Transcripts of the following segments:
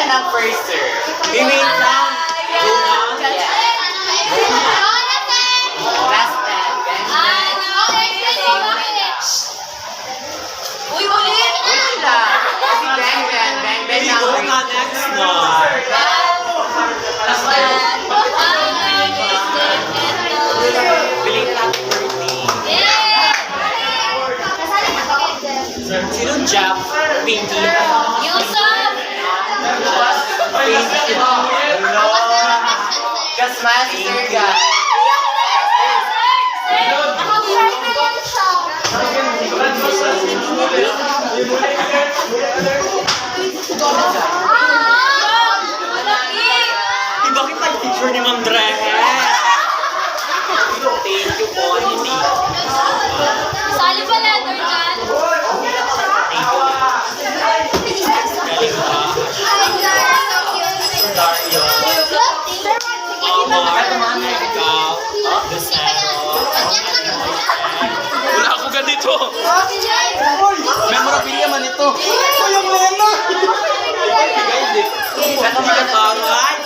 ng first, sir. Wait lang. Last 10. Uy, ulit! Wait lang. Si Bang Bang. Bang Bang Hey, na. go na next na. Biling lang 30. Sinong Jeff? Pinky? Yusuf! Pinky. Hello. Kasmas, sir, guys. Bakit nag-picture ni Ma'am Drehe? Thank you po, hindi. Sali pa letter dyan. Galing ba? Dario. Omar. Ikaw. Lucero. Wala ako ganito. Memorabilia man ito. Ano ba ito? Right?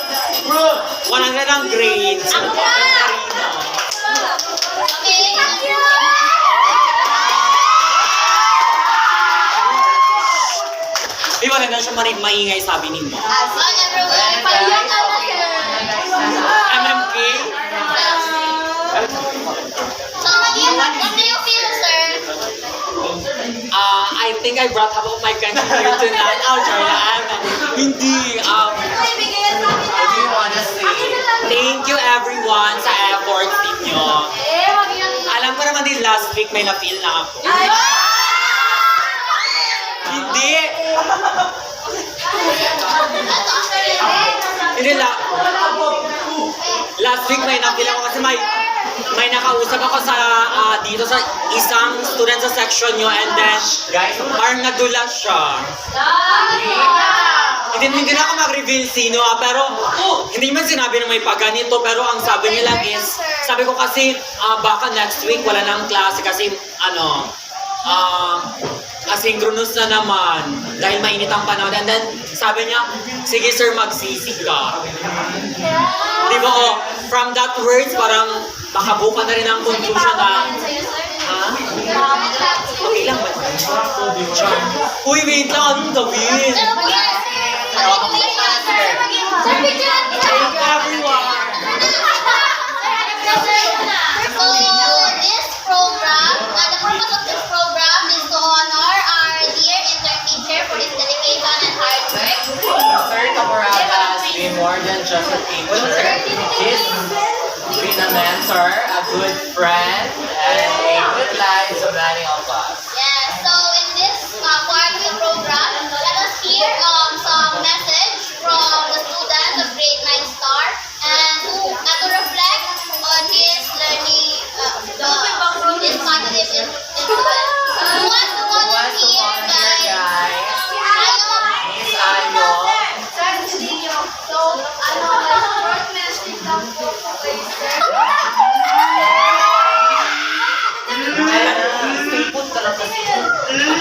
Wala na ng grades. Karina. Di ba na siya maingay sabi ni mo? MMK? What do you feel, sir? I think I brought half of my country here tonight. Oh, Jordan. Hindi. What do you wanna say? Thank you everyone sa efforts ninyo. Alam ko naman din last week may na-feel na ako. Hindi. Hindi la. Last week may na-feel ako kasi may nakausap ako sa dito sa isang student sa section nyo and then Guys, parang nadulas siya. Hindi na ako mag-reveal sino pero hindi man sinabi na may pagganito pero ang sabi nila is sabi ko kasi baka next week wala nang klase kasi asynchronous na naman dahil mainit ang panahon and then sabi niya sige sir magsisi ka. Di ba from that words parang makabuka na rin ang conclusion na okay lang ba? Uy wait lang anong gawin? Thank everyone. So, this program, the purpose of this program is to honor our dear intern teacher for his dedication and hard work. Sir Caporada has been more than just a teacher. He's been a mentor, a good friend, and a good life to many of us. Yeah, so in this quarterly program, let us hear some message from the students of grade 9 star and to reflect on his learning, his confidence in school. Who wants to volunteer, guys? Miss Ayo.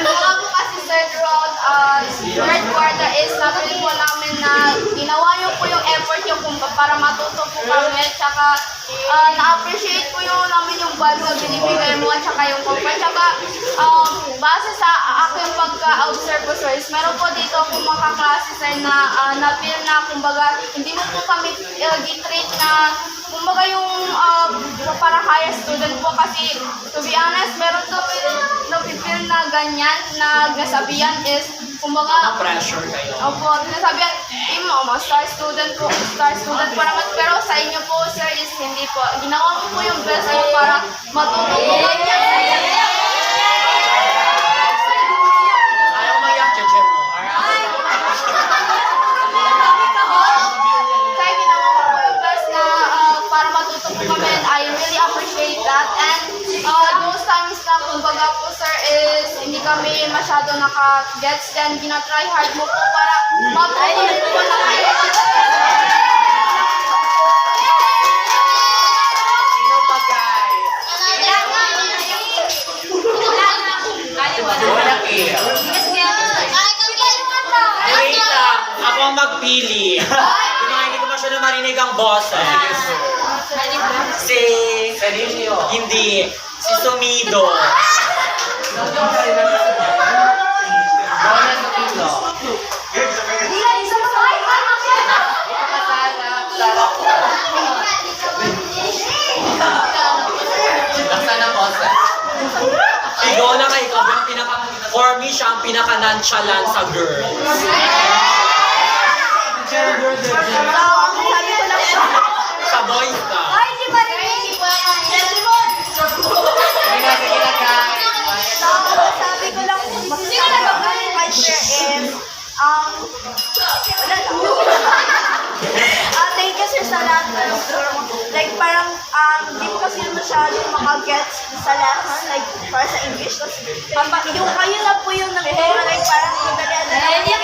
Ako kasi sir throughout third quarter is natuloy po namin na ginawa niyo po yung effort niyo po para matuto po kami tsaka na-appreciate po yung namin yung value na binibigay mo at tsaka yung comfort tsaka base sa aking pagka-observe po sir is meron po dito po mga kaklase sir na na-feel na kumbaga hindi mo po kami gitreat na kumbaga yung para higher student po kasi to be honest meron to na-feel na ganyan na nasabihan is kumbaga Pressure kayo. opo, sinasabihan star student po naman pero sa inyo po sir is hindi po ginawa mo po yung best mo para matuto po ganyan. Ayaw mayak, Jeje mo. Kaya ginawa ko po yung best na para matuto po kami and I really appreciate that and those times na kumbaga po sir is hindi kami masyado naka-gets then gina-try hard mo po para matuto po namin. Sino pa, guys? Wala kayo. Wait lang. Ako ang magpili. Yung mga hindi ko masyado marinig ang boses. Si... Sergio. Hindi. Si Sumido. Bona Sotilo. Laksan ang boses. Ikaw na kay ikaw yung pinaka... For me, siya ang pinaka-nonchalant sa girl. Sabi ko lang siya. Sa boys ka. Ay, di ba rin? Sige na guys. Sabi ko lang, masasabi ko ng culture is, wala lang. Thank you sir sa lahat. Like parang, di ko kasi masyadong makagets sa lesson, like para sa English. Tapos, yung kayo na po yung nagturo, like parang madali-adali.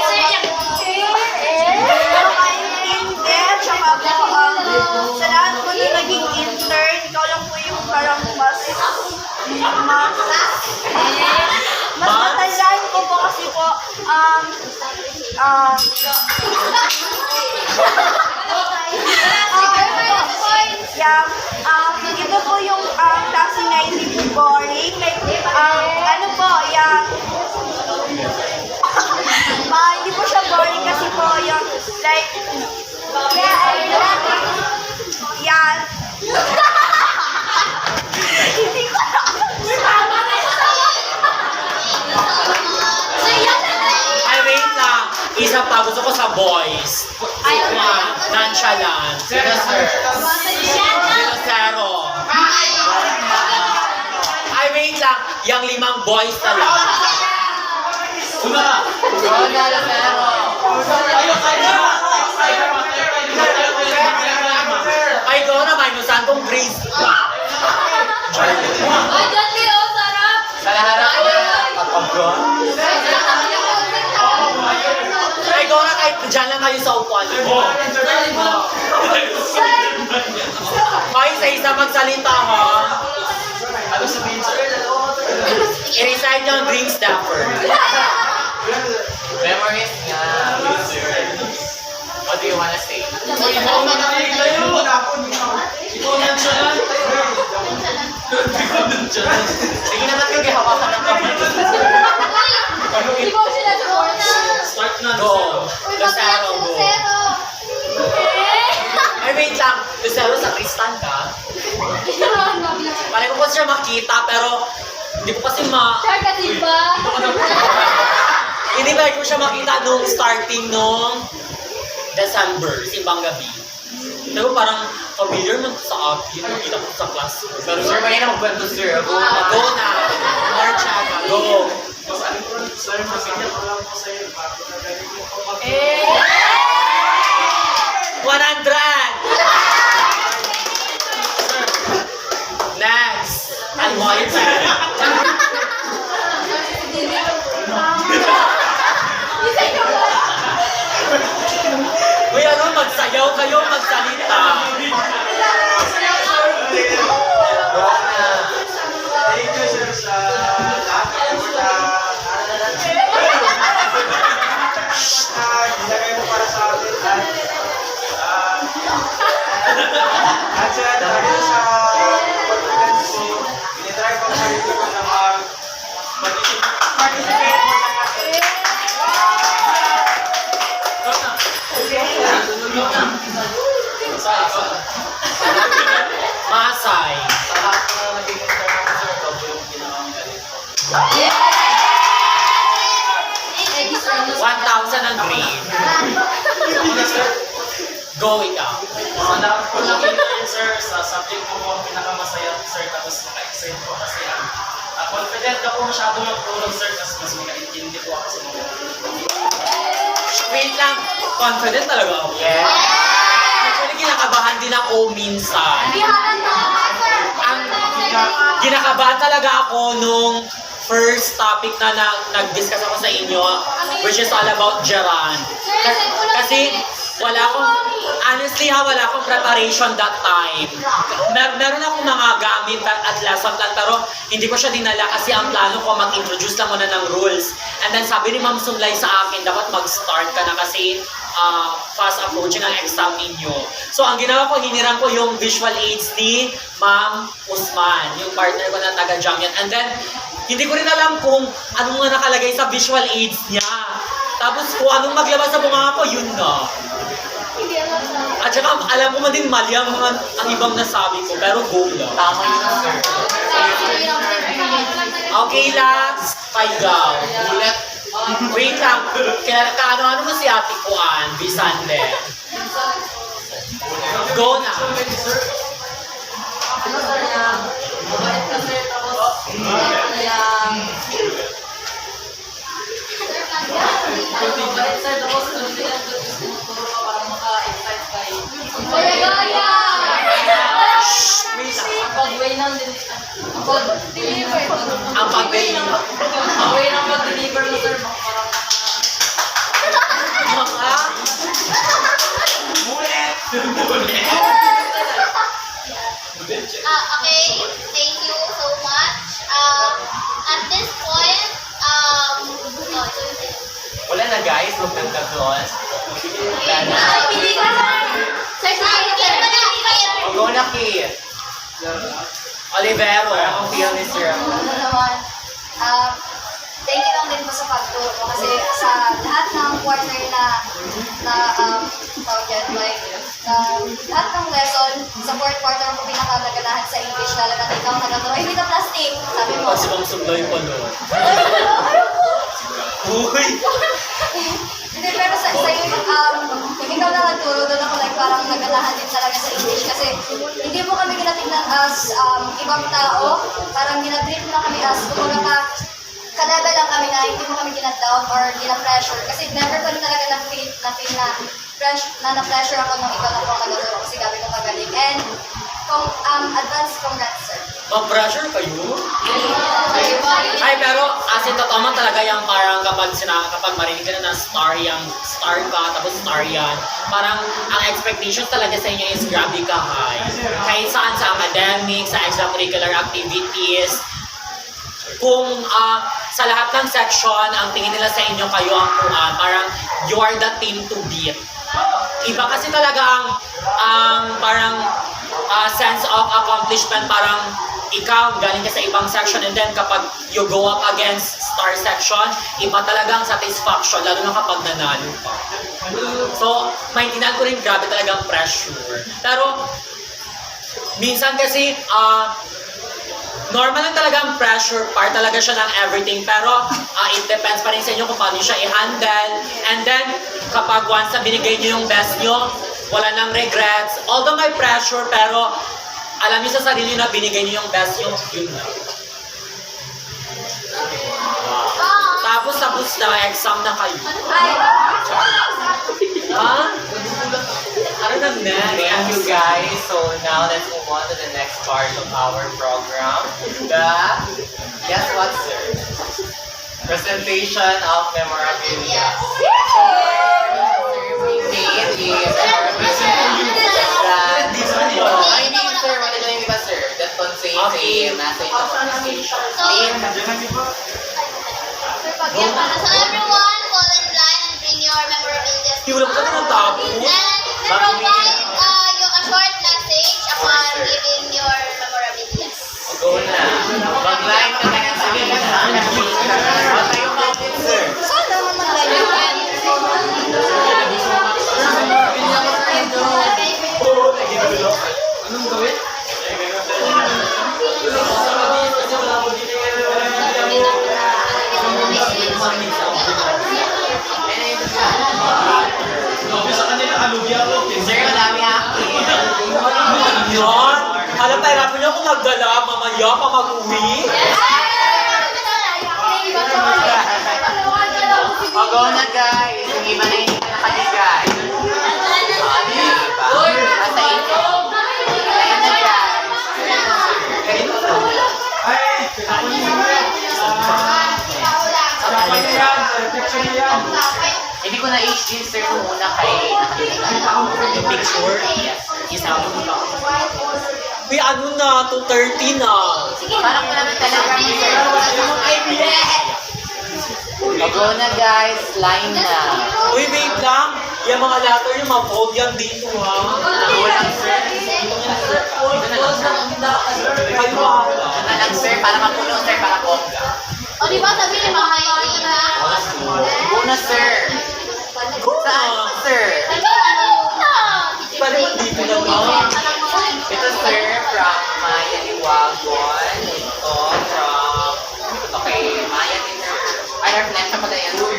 Pero kayo hindi, tsaka po, sa lahat po na naging intern, ikaw lang po yung parang mas matandaan ko po kasi po, ito po yung klase na hindi boring. Like, ano po, hindi po siya boring kasi po yung, like, yan. Hindi ko Ay, wait lang. Isa pa, gusto ko sa boys. Nonchalant. Sino sir? Zero. Ay, wait lang. Yung 5 boys talaga. Bona Lucero. Ay, ikaw naman, yung santong grades. Sa laharap niya. Kapagod. Ay, ikaw na kahit dyan lang kayo sa upuan. Ay, isa-isa magsalita ha. Ano sabihin sir? I-recite niyo ang Dream Staffer. Memories nga. What do you wanna say? Sige naman kayo, hawakan ng kamay. Start na. Go. Lucero, go. Ay, wait lang. Lucero, sa Tristan ka? Parang ko pa siya makita, pero hindi ko kasi hindi ba ko siya makita nung starting nung December, simbang gabi. Pero parang familiar man sa akin, nakita ko sa class. Pero sir, may na magkwento sir. Go na. More chaka. Go. 100! Next! Ano mo yun, sir? Uy, ano, magsayaw kayo, magsalita. Thank you sir sa lahat ng ginagay mo para sa atin at sa dahil sa confidence ko, dinidrive ang sarili ko na mag-participate mo sa natin. Masay. Sa lahat na naging interview sir, ikaw po yung pinakagaling. 1,000 ang grade. Go ikaw. Sa lahat po ng intern sir, sa subject ko po ang pinakamasaya sir, tapos maka-excite po kasi confident ako masyado magtulog sir, tapos mas maka-intindi po ako sa mga Wait lang. Confident talaga ako. Yes! Actually, kinakabahan din ako minsan. Kinakabahan talaga ako nung first topic na nag-discuss ako sa inyo, which is all about Geran. Kasi wala akong, honestly ha, wala akong preparation that time. Meron akong mga gamit at lesson plan, pero hindi ko siya dinala kasi ang plano ko mag-introduce lang muna ng rules. And then sabi ni Ma'am Sunlay sa akin, dapat mag-start ka na kasi fast approaching ang exam ninyo. So ang ginawa ko, hinirang ko yung visual aids ni Ma'am Usman, yung partner ko na taga-Jamyan. And then, hindi ko rin alam kung anong nga nakalagay sa visual aids niya. Tapos kung anong maglabas sa bunga ko, yun na. At saka alam mo man din mali ang ibang nasabi ko, pero go lang. Tama yun, sir. Okay, lads. Paigaw. Ulit. Wait lang. Kaano-ano mo si Ate Kuan, Bisande? Go na. Ano sir niya? Mabait ka sir, tapos mabait sir, tapos tinuturo ka para maka-excite kayo. Gaya-gaya! Wait lang. Ang pag-way ng pag-deliver. Ang pag-way. Ang way ng pag-deliver mo sir, parang Mga Okay, thank you so much. At this point, Wala na guys, huwag nang doon. Wala na. pili ka na. Sir, sige pa na. O, go na, Kit. Olivero. Parang ang feel ni Sir. Ano naman, thank you lang din po sa pagturo kasi sa lahat ng quarter tawag yan, like, lahat ng lesson sa fourth quarter ko pinakagaganahan sa English, lalo na ikaw tagaturo, hindi ka plastic, sabi mo. Kasi Ma'am Sunlay pa no. Uy! Hindi, pero sa iyo, kung ikaw na nagturo, doon ako like parang naganahan din talaga sa English kasi hindi mo kami ginatignan as ibang tao, parang ginatreat mo na kami as kumbaga ka-level lang kami na hindi mo kami ginat-down or gina-pressure kasi never ko rin talaga na-feel na na-pressure ako nung ikaw na po ang nagturo kasi gabi ko magaling. And advance congrats, sir. Ma-pressure kayo? Ay, pero as in, totoo man talaga yung parang kapag marinig ka na star ka, tapos star yan, parang ang expectations talaga sa inyo is grabe ka high. Kahit saan sa academics, sa extracurricular activities, kung sa lahat ng section, ang tingin nila sa inyo kayo ang kuhan, parang you are the team to beat. Iba kasi talaga ang parang sense of accomplishment, parang ikaw galing ka sa ibang section and then kapag you go up against star section, iba talagang satisfaction, lalo na kapag nanalo ka. So, maintindihan ko rin grabe talagang pressure. Pero, minsan kasi, normal lang talaga ang pressure part, talaga siya ng everything, pero it depends pa rin sa inyo kung paano siya i-handle. And then, kapag once na binigay niyo yung best niyo, wala nang regrets. Although may pressure, pero alam niyo sa sarili niyo na binigay niyo yung best niyo, yun na. Tapos na, exam na kayo. Ha? Ano na next? Thank you guys. So now let's move on to the next part of our program. Guess what, sir? Presentation of memorabilia. We made a memorabilia that sir, what is it, sir? That contains a message of appreciation. So everyone, fall in line and bring your memorabilia. Hirap ka na ng tapos. And provide a short message upon giving your memorabilia. Go na. Mag-line ka na ng sige na. Matayo ka din, sir. Saan naman mag-line? Anong gawin? Sir, madami akin. Yan! Alam, pahirapan niyo ako maggala, mamaya pa mag-uwi. Go na, guys. Yung iba na hindi ka nakaligay. Nasa ito. Ayan na, guys. Ganito na. Hindi ko ko na HD sir muna kay Yung picture. Yes. Isama mo na. Uy, ano na? 2:30 na. Parang wala na talaga Mag-go na guys, line na. Uy, wait lang. Yung mga letter, yung mga bold yan dito, ha? Kulang sir. Kayo ha? Ano lang sir, para mapuno sir, para bongga. O di ba sabi ni Mama Amy na? Una sir. Saan pa sir? Pwede mo dito na ba? Ito sir, from Maya Iwagon. Ito from... Okay, Maya Dinner. Ay, reflection pala yan sir.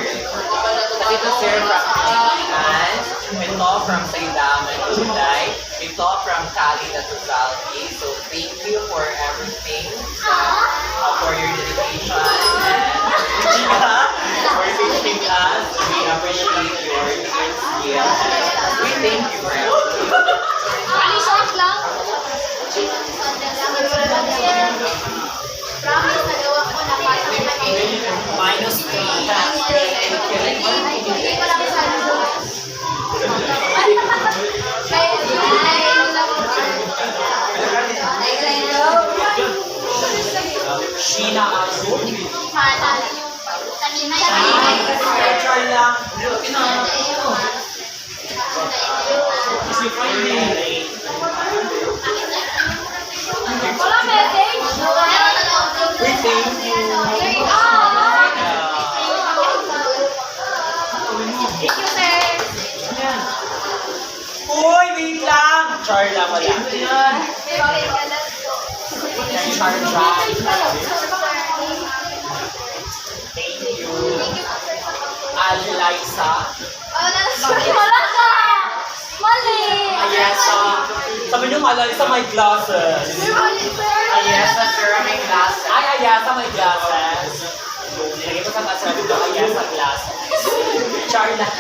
At ito sir, from Pilipinas. Ito from Saidaman, July. Ito from Cali, Natusalvi. So, thank you for everything. For your dedication and for teaching us. We appreciate your skills. We thank you for everything. Ali, short lang. Promise, nagawa ko na parang -3. hindi ko lang Sheena Azu. Kanina Try lang. wala message. We thank you. Thank you, sir. Uy, wait lang. Char lang wala. Char Char. Thank you. Alisa. Wala ka! Mali! Ayesa. Sabi niyo, Alisa, my glasses. Ayesa sir, may class. Ay, Ayesa, my glasses. Nilagay ko sa taas dito, Ayesa glasses. Char lang.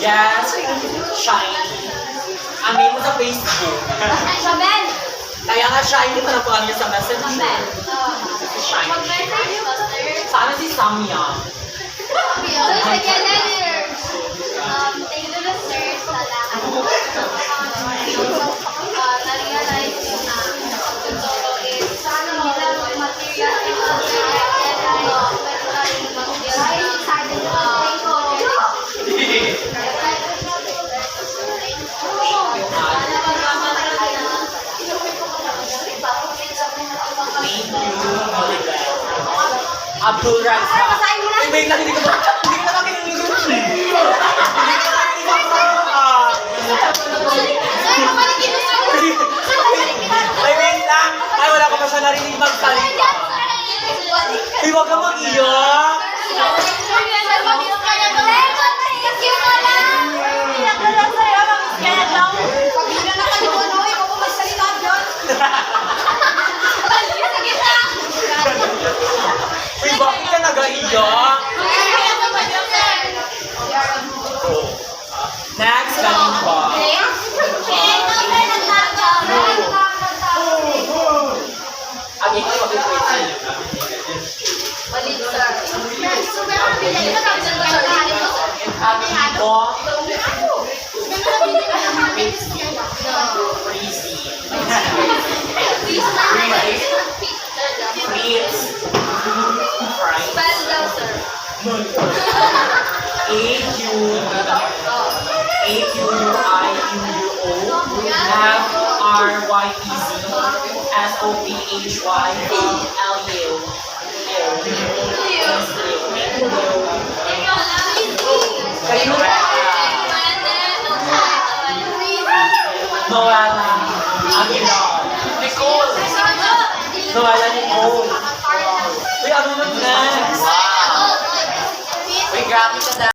Yes. Shiny. Ang name mo sa Facebook. Shabel! Kaya nga shiny pa na niya sa messenger. Shiny. Sana si Samya. Thank you, sir, sa lahat. Na-realize ko na totoo is hirap material Abdul Razak. Ay, wait lang, hindi ko na makinig. Hindi ko na Ay, wait lang. Ay, wala ko pa siya narinig magsalita. Ay, wag ka mag-iyak. Uy, bakit ka nag-iyak? Next, galing ba? Ang ikaw, mag-wait sa'yo. Ang ito, Freezy. Freeze. Kayo ba? Noella. Nicole. Noella Nicole.